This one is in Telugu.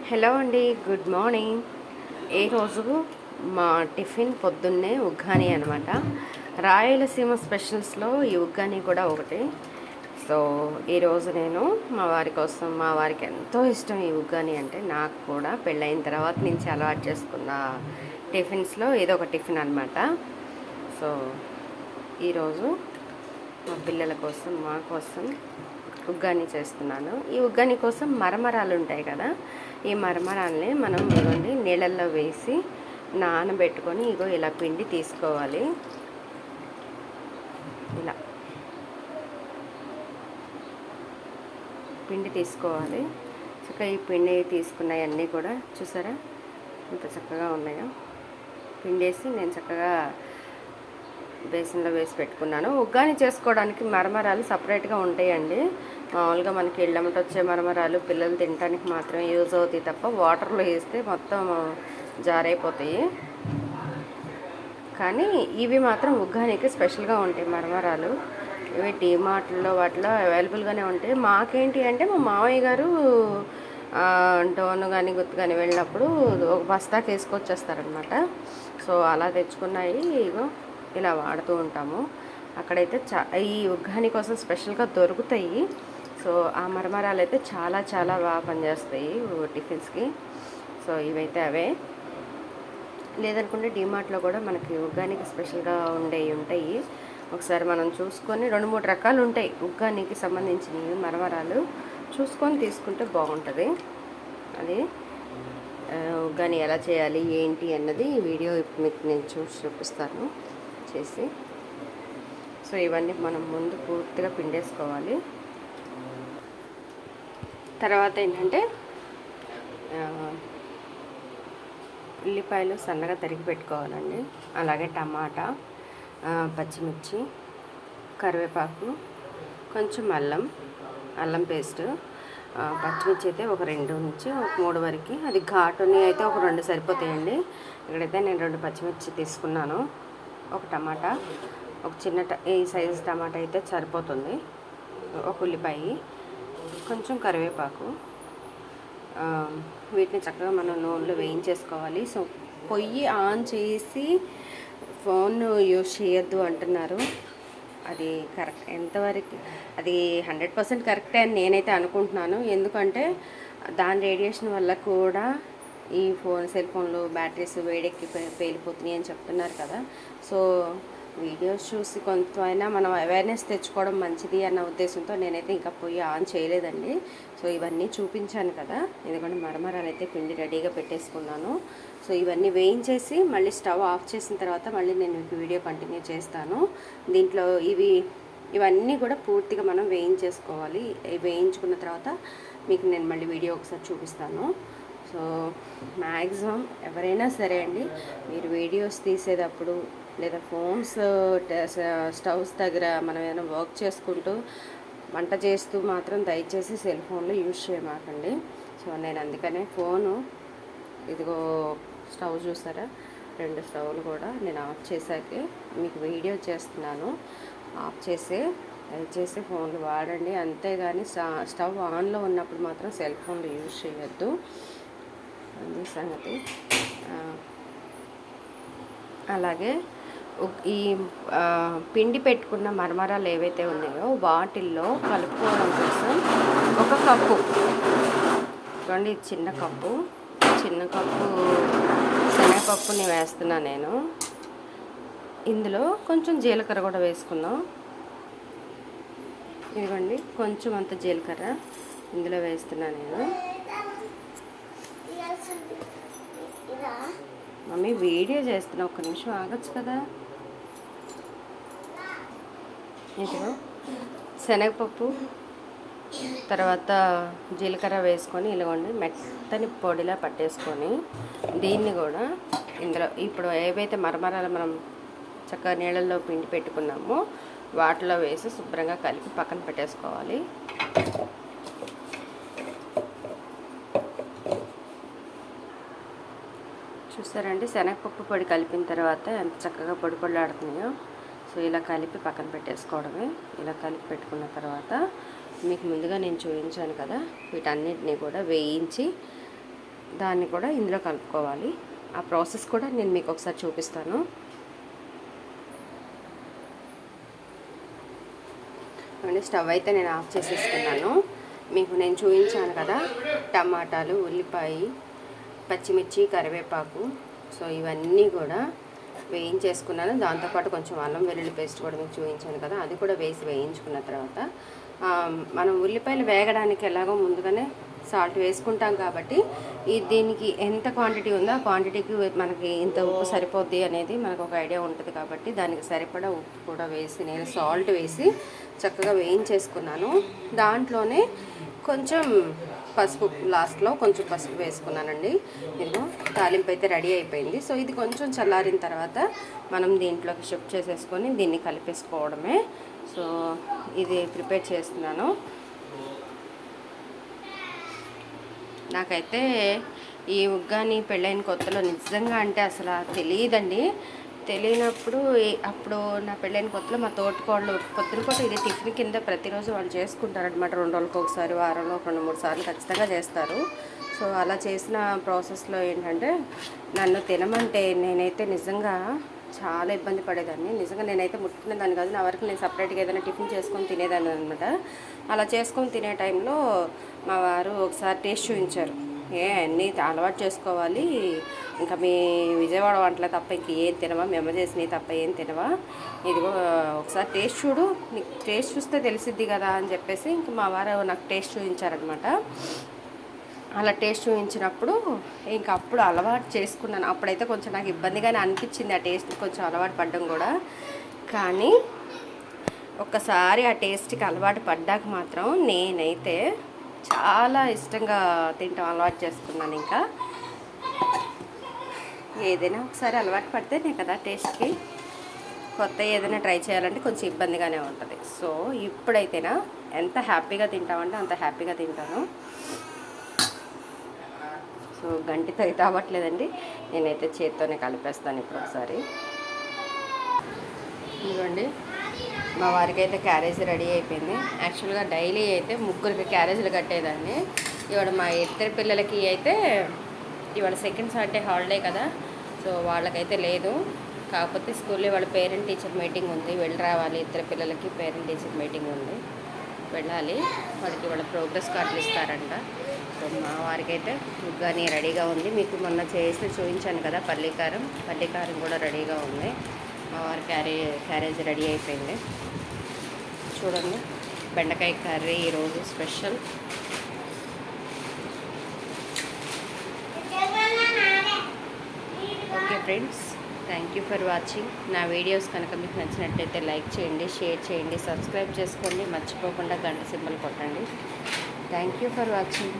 హలో అండి, గుడ్ మార్నింగ్. ఈరోజు మా టిఫిన్ పొద్దున్నే ఉగ్గాని అనమాట. రాయలసీమ స్పెషల్స్లో ఈ ఉగ్గాని కూడా ఒకటి. సో ఈరోజు నేను మా వారికి ఎంతో ఇష్టం ఈ ఉగ్గాని అంటే. నాకు కూడా పెళ్ళైన తర్వాత నుంచి అలవాటు చేసుకున్న టిఫిన్స్లో ఏదో ఒక టిఫిన్ అనమాట. సో ఈరోజు మా పిల్లల కోసం, మా కోసం ఉగ్గాని చేస్తున్నాను. ఈ ఉగ్గాని కోసం మరమరాలు ఉంటాయి కదా, ఈ మరమరాల్ని మనం ఇవ్వండి నీళ్ళల్లో వేసి నానబెట్టుకొని ఇలా పిండి తీసుకోవాలి. ఇలా పిండి తీసుకోవాలి. చక్కగా ఈ పిండి తీసుకున్నవన్నీ కూడా చూసారా ఎంత చక్కగా ఉన్నాయో. పిండేసి నేను చక్కగా బేసిన్లో వేసి పెట్టుకున్నాను. ఉగ్గాని చేసుకోవడానికి మరమరాలు సపరేట్గా ఉంటాయండి. మామూలుగా మనకి ఇళ్ళమ్మట వచ్చే మరమరాలు పిల్లలు తినడానికి మాత్రమే యూజ్ అవుతాయి తప్ప వాటర్లో వేస్తే మొత్తం జారైపోతాయి. కానీ ఇవి మాత్రం ఉగ్గానికి స్పెషల్గా ఉంటాయి మరమరాలు. ఇవి డీమార్ట్లో వాటిలో అవైలబుల్గానే ఉంటాయి. మాకేంటి అంటే మా మామయ్య గారు డోన్ కానీ గుత్తు కానీ వెళ్ళినప్పుడు ఒక బస్తాకి వేసుకొచ్చేస్తారనమాట. సో అలా తెచ్చుకున్నాయి ఇగో ఇలా వాడుతూ ఉంటాము. అక్కడైతే ఈ ఉగ్గాని కోసం స్పెషల్గా దొరుకుతాయి. సో ఆ మరమరాలు అయితే చాలా చాలా బాగా పనిచేస్తాయి టిఫిన్స్కి. సో ఇవైతే అవే. లేదనుకుంటే డీమార్ట్లో కూడా మనకి ఉగ్గానికి స్పెషల్గా ఉంటాయి. ఒకసారి మనం చూసుకొని 2-3 రకాలు ఉంటాయి ఉగ్గానికి సంబంధించినవి మరమరాలు. చూసుకొని తీసుకుంటే బాగుంటుంది. అది ఉగ్గాని ఎలా చేయాలి ఏంటి అన్నది ఈ వీడియో మీకు నేను చూపిస్తాను చేసి. సో ఇవన్నీ మనం ముందు పూర్తిగా పిండేసుకోవాలి. తర్వాత ఏంటంటే ఉల్లిపాయలు సన్నగా తరిగి పెట్టుకోవాలండి. అలాగే టమాటా, పచ్చిమిర్చి, కరివేపాకు, కొంచెం అల్లం పేస్ట్, పచ్చిమిర్చి అయితే ఒక 2 నుంచి ఒక 3 వరకు. అది ఘాటుని అయితే ఒక 2 సరిపోతాయండి. ఇక్కడైతే నేను 2 పచ్చిమిర్చి తీసుకున్నాను. ఒక టమాటా, ఒక చిన్న ఈ సైజు టమాటా అయితే సరిపోతుంది. ఒక ఉల్లిపాయ, కొంచెం కరివేపాకు. వీటిని చక్కగా మనం నూనెలో వేయించేసుకోవాలి. సో పొయ్యి ఆన్ చేసి ఫోన్ యూజ్ చేయొద్దు అంటున్నారు. అది కరెక్ట్ ఎంతవరకు, అది 100% కరెక్టే అని నేనైతే అనుకుంటున్నాను. ఎందుకంటే దాని రేడియేషన్ వల్ల కూడా ఈ సెల్ ఫోన్లు బ్యాటరీస్ వేడెక్కి పేలిపోతున్నాయి అని చెప్తున్నారు కదా. సో వీడియోస్ చూసి కొంతైనా మనం అవేర్నెస్ తెచ్చుకోవడం మంచిది అన్న ఉద్దేశంతో నేనైతే ఇంకా పొయ్యి ఆన్ చేయలేదండి. సో ఇవన్నీ చూపించాను కదా, ఎందుకంటే మరమరాలు అయితే పిండి రెడీగా పెట్టేసుకున్నాను. సో ఇవన్నీ వేయించేసి మళ్ళీ స్టవ్ ఆఫ్ చేసిన తర్వాత మళ్ళీ నేను మీకు వీడియో కంటిన్యూ చేస్తాను. దీంట్లో ఇవన్నీ కూడా పూర్తిగా మనం వేయించేసుకోవాలి. వేయించుకున్న తర్వాత మీకు నేను మళ్ళీ వీడియో ఒకసారి చూపిస్తాను. సో మ్యాక్సిమం ఎవరైనా సరే అండి, మీరు వీడియోస్ తీసేటప్పుడు లేదా ఫోన్స్ స్టవ్స్ దగ్గర మనం ఏదైనా వర్క్ చేసుకుంటూ వంట చేస్తూ మాత్రం దయచేసి సెల్ ఫోన్లో యూజ్ చేయమాకండి. సో నేను అందుకనే ఫోను ఇదిగో స్టవ్ చూసారా, 2 స్టవ్లు కూడా నేను ఆఫ్ చేశాకే మీకు వీడియో చేస్తున్నాను. ఆఫ్ చేసి దయచేసి ఫోన్లు వాడండి. అంతేగాని స్టవ్ ఆన్లో ఉన్నప్పుడు మాత్రం సెల్ ఫోన్లు యూజ్ చేయొద్దు. అది సంగతి. అలాగే ఈ పిండి పెట్టుకున్న మరమరాలు ఏవైతే ఉన్నాయో వాటిల్లో కలుపుకోవడం కోసం ఒక కప్పు చూడండి, చిన్న కప్పు శనగపప్పుని వేస్తున్నా నేను. ఇందులో కొంచెం జీలకర్ర కూడా వేసుకుందాం. ఇదిగోండి, కొంచెం అంత జీలకర్ర ఇందులో వేస్తున్నా నేను. మమ్మీ వీడియో చేస్తున్నా, ఒక్క నిమిషం ఆగచ్చు కదా. ఇదిగో శనగపప్పు, తర్వాత జీలకర్ర వేసుకొని ఇలాగోండి మెత్తని పొడిలా పట్టేసుకొని దీన్ని కూడా ఇందులో ఇప్పుడు ఏవైతే మరమరాలు మనం చక్కగా నీళ్ళల్లో పిండి పెట్టుకున్నామో వాటిలో వేసి శుభ్రంగా కలిపి పక్కన పెట్టేసుకోవాలి. చూసారండి, శనగపప్పు పొడి కలిపిన తర్వాత ఎంత చక్కగా పొడి పొడిలాడుతున్నాయో. సో ఇలా కలిపి పక్కన పెట్టేసుకోవడమే. ఇలా కలిపి పెట్టుకున్న తర్వాత మీకు ముందుగా నేను చూపించాను కదా, వీటన్నిటిని కూడా వేయించి దాన్ని కూడా ఇందులో కలుపుకోవాలి. ఆ ప్రాసెస్ కూడా నేను మీకు ఒకసారి చూపిస్తాను. స్టవ్ అయితే నేను ఆఫ్ చేసేసుకున్నాను. మీకు నేను చూపించాను కదా, టమాటాలు, ఉల్లిపాయ, పచ్చిమిర్చి, కరివేపాకు, సో ఇవన్నీ కూడా వేయించేసుకున్నాను. దాంతోపాటు కొంచెం అల్లం వెల్లుల్లి పేస్ట్ కూడా మీకు చూపించాను కదా, అది కూడా వేసి వేయించుకున్న తర్వాత మనం ఉల్లిపాయలు వేగడానికి ఎలాగో ముందుగానే సాల్ట్ వేసుకుంటాం కాబట్టి దీనికి ఎంత క్వాంటిటీ ఉందో ఆ క్వాంటిటీకి మనకి ఇంత ఉప్పు సరిపోద్ది అనేది మనకు ఒక ఐడియా ఉంటుంది. కాబట్టి దానికి సరిపడా ఉప్పు కూడా వేసి నేను సాల్ట్ వేసి చక్కగా వేయించేసుకున్నాను. దాంట్లోనే కొంచెం పసుపు, లాస్ట్లో కొంచెం పసుపు వేసుకున్నానండి. ఇదిగో తాలింపు అయితే రెడీ అయిపోయింది. సో ఇది కొంచెం చల్లారిన తర్వాత మనం దీంట్లోకి షిఫ్ట్ చేసేసుకొని దీన్ని కలిపేసుకోవడమే. సో ఇది ప్రిపేర్ చేస్తున్నాను. నాకైతే ఈ ఉగ్గాని పెళ్ళైన కొత్తలో నిజంగా అంటే అసలు తెలియదండి. తెలియనప్పుడు అప్పుడు నా పెళ్ళైన కొత్తలో మా తోటికోళ్ళు పొద్దునపూట ఇది టిఫిన్ కింద ప్రతిరోజు వాళ్ళు చేసుకుంటారనమాట. 2 రోజులకు ఒకసారి, వారంలో 2-3 సార్లు ఖచ్చితంగా చేస్తారు. సో అలా చేసిన ప్రాసెస్లో ఏంటంటే నన్ను తినమంటే నేనైతే నిజంగా చాలా ఇబ్బంది పడేదాన్ని. నిజంగా నేనైతే ముట్టుకునేదాన్ని కాదు. నా వరకు నేను సపరేట్గా ఏదైనా టిఫిన్ చేసుకొని తినేదాన్ని అనమాట. అలా చేసుకొని తినే టైంలో మా వారు ఒకసారి టేస్ట్ చూపించారు. అన్నీ అలవాటు చేసుకోవాలి, ఇంకా మీ విజయవాడ వంటలే తప్ప ఇంక ఏం తినవా, మేము చేసినవి తప్ప ఏం తినవా, ఇదిగో ఒకసారి టేస్ట్ చూడు, నీకు టేస్ట్ చూస్తే తెలిసిద్ది కదా అని చెప్పేసి ఇంక మా వారు నాకు టేస్ట్ చూపించారనమాట. అలా టేస్ట్ చూపించినప్పుడు ఇంక అప్పుడు అలవాటు చేసుకున్నాను. అప్పుడైతే కొంచెం నాకు ఇబ్బందిగానే అనిపించింది ఆ టేస్ట్ కొంచెం అలవాటు పడ్డం కూడా. కానీ ఒక్కసారి ఆ టేస్ట్కి అలవాటు పడ్డాక మాత్రం నేనైతే చాలా ఇష్టంగా తింటాం అలవాటు చేసుకున్నాను. ఇంకా ఏదైనా ఒకసారి అలవాటు పడితేనే కదా టేస్ట్కి. కొత్త ఏదైనా ట్రై చేయాలంటే కొంచెం ఇబ్బందిగానే ఉంటుంది. సో ఇప్పుడైతేనా ఎంత హ్యాపీగా తింటామంటే అంత హ్యాపీగా తింటాను. సో గంటితో అయితే అవ్వట్లేదండి, నేనైతే చేత్తోనే కలిపేస్తాను ఇప్పుడు ఒకసారి. ఇదిగోండి మా వారికి అయితే క్యారేజ్ రెడీ అయిపోయింది. యాక్చువల్గా డైలీ అయితే 3 క్యారేజీలు కట్టేదాన్ని. ఇవాళ మా ఇద్దరు పిల్లలకి అయితే ఇవాళ సెకండ్ సాటర్డే హాలిడే కదా, సో వాళ్ళకైతే లేదు. కాకపోతే స్కూల్లో వాళ్ళ పేరెంట్ టీచర్ మీటింగ్ ఉంది, వెళ్ళి రావాలి. ఇద్దరు పిల్లలకి పేరెంట్ టీచర్ మీటింగ్ ఉంది, వెళ్ళాలి. వాళ్ళకి వాళ్ళ ప్రోగ్రెస్ కార్డులు ఇస్తారంట. సో మా వారికి అయితే ఉగ్గాని రెడీగా ఉంది. మీకు మొన్న చేసి చూపించాను కదా పల్లికారం కూడా రెడీగా ఉంది. మా వారి క్యారేజ్ రెడీ అయిపోయింది. చూడండి, బెండకాయ కర్రీ ఈరోజు special. Okay friends, thank you for watching. నా వీడియోస్ కనుక మీకు నచ్చినట్లయితే లైక్ చేయండి, షేర్ చేయండి, సబ్స్క్రైబ్ చేసుకోండి, మర్చిపోకుండా గంట సింబల్ కొట్టండి. Thank you for watching.